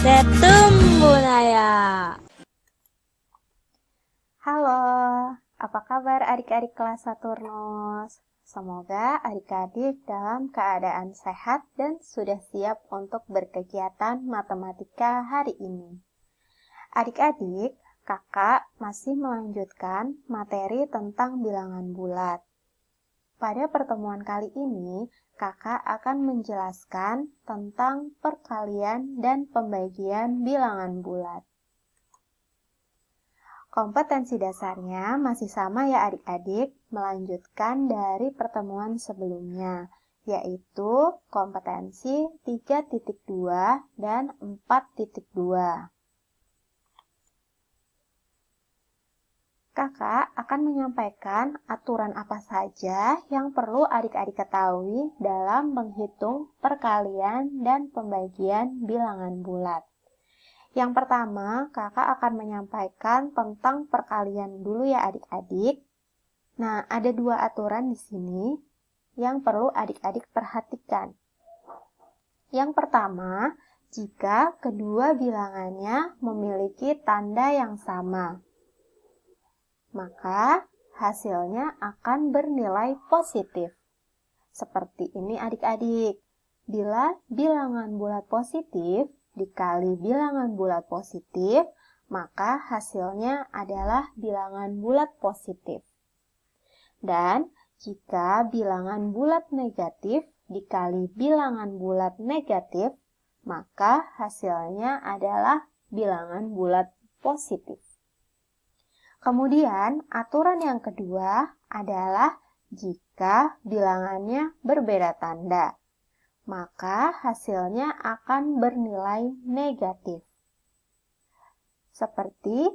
Setum Bunaya. Halo, apa kabar adik-adik kelas Saturnus? Semoga adik-adik dalam keadaan sehat dan sudah siap untuk berkegiatan matematika hari ini. Adik-adik, kakak masih melanjutkan materi tentang bilangan bulat. Pada pertemuan kali ini, kakak akan menjelaskan tentang perkalian dan pembagian bilangan bulat. Kompetensi dasarnya masih sama ya adik-adik, melanjutkan dari pertemuan sebelumnya, yaitu kompetensi 3.2 dan 4.2. Kakak akan menyampaikan aturan apa saja yang perlu adik-adik ketahui dalam menghitung perkalian dan pembagian bilangan bulat. Yang pertama, kakak akan menyampaikan tentang perkalian dulu ya adik-adik. Nah, ada dua aturan di sini yang perlu adik-adik perhatikan. Yang pertama, jika kedua bilangannya memiliki tanda yang sama, maka hasilnya akan bernilai positif. Seperti ini adik-adik. Bila bilangan bulat positif dikali bilangan bulat positif, maka hasilnya adalah bilangan bulat positif. Dan jika bilangan bulat negatif dikali bilangan bulat negatif, maka hasilnya adalah bilangan bulat positif. Kemudian, aturan yang kedua adalah jika bilangannya berbeda tanda, maka hasilnya akan bernilai negatif. Seperti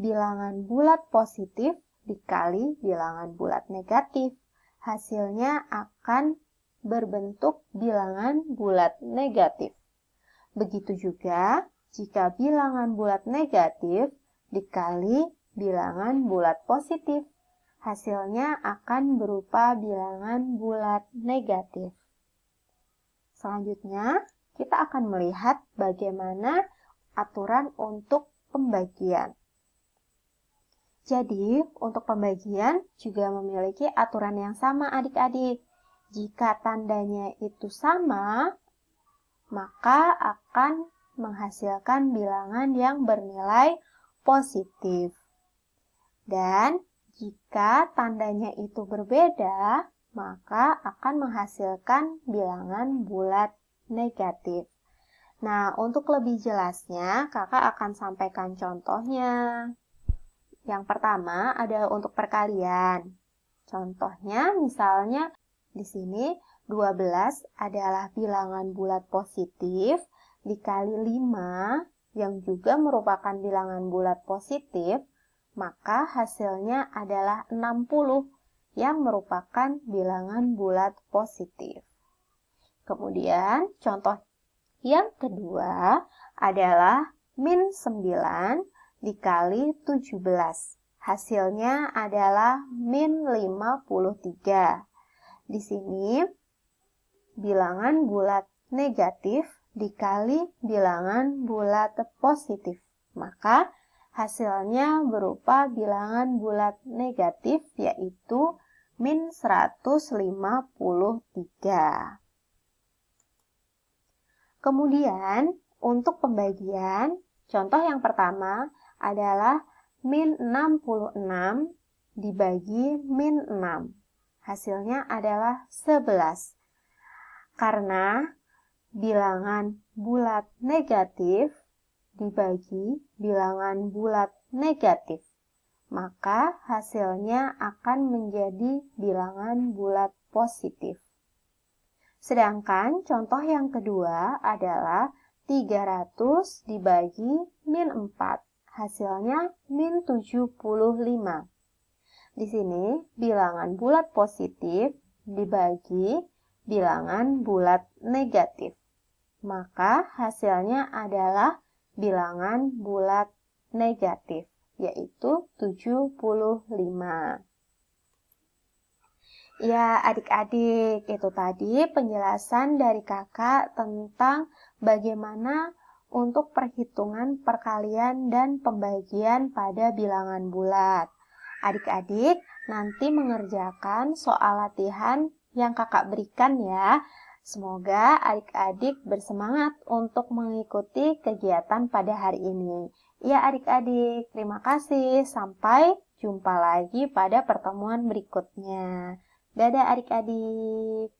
bilangan bulat positif dikali bilangan bulat negatif, hasilnya akan berbentuk bilangan bulat negatif. Begitu juga jika bilangan bulat negatif dikali bilangan bulat positif, hasilnya akan berupa bilangan bulat negatif. Selanjutnya, kita akan melihat bagaimana aturan untuk pembagian. Jadi, untuk pembagian juga memiliki aturan yang sama adik-adik. Jika tandanya itu sama, maka akan menghasilkan bilangan yang bernilai positif. Dan jika tandanya itu berbeda, maka akan menghasilkan bilangan bulat negatif. Nah, untuk lebih jelasnya, kakak akan sampaikan contohnya. Yang pertama adalah untuk perkalian. Contohnya misalnya di sini 12 adalah bilangan bulat positif dikali 5 yang juga merupakan bilangan bulat positif, maka hasilnya adalah 60 yang merupakan bilangan bulat positif. Kemudian contoh yang kedua adalah min 9 dikali 17. Hasilnya adalah min 53. Di sini bilangan bulat negatif dikali bilangan bulat positif. Maka hasilnya berupa bilangan bulat negatif yaitu min 153. Kemudian untuk pembagian, contoh yang pertama adalah min 66 dibagi min 6. Hasilnya adalah 11. Karena bilangan bulat negatif dibagi bilangan bulat negatif, maka hasilnya akan menjadi bilangan bulat positif. Sedangkan contoh yang kedua adalah 300 dibagi min 4. Hasilnya min 75. Di sini bilangan bulat positif dibagi bilangan bulat negatif. Maka hasilnya adalah bilangan bulat negatif, yaitu 75. Ya, adik-adik, itu tadi penjelasan dari kakak tentang bagaimana untuk perhitungan perkalian dan pembagian pada bilangan bulat. Adik-adik nanti mengerjakan soal latihan yang kakak berikan ya. Semoga adik-adik bersemangat untuk mengikuti kegiatan pada hari ini. Ya adik-adik, terima kasih. Sampai jumpa lagi pada pertemuan berikutnya. Dadah adik-adik.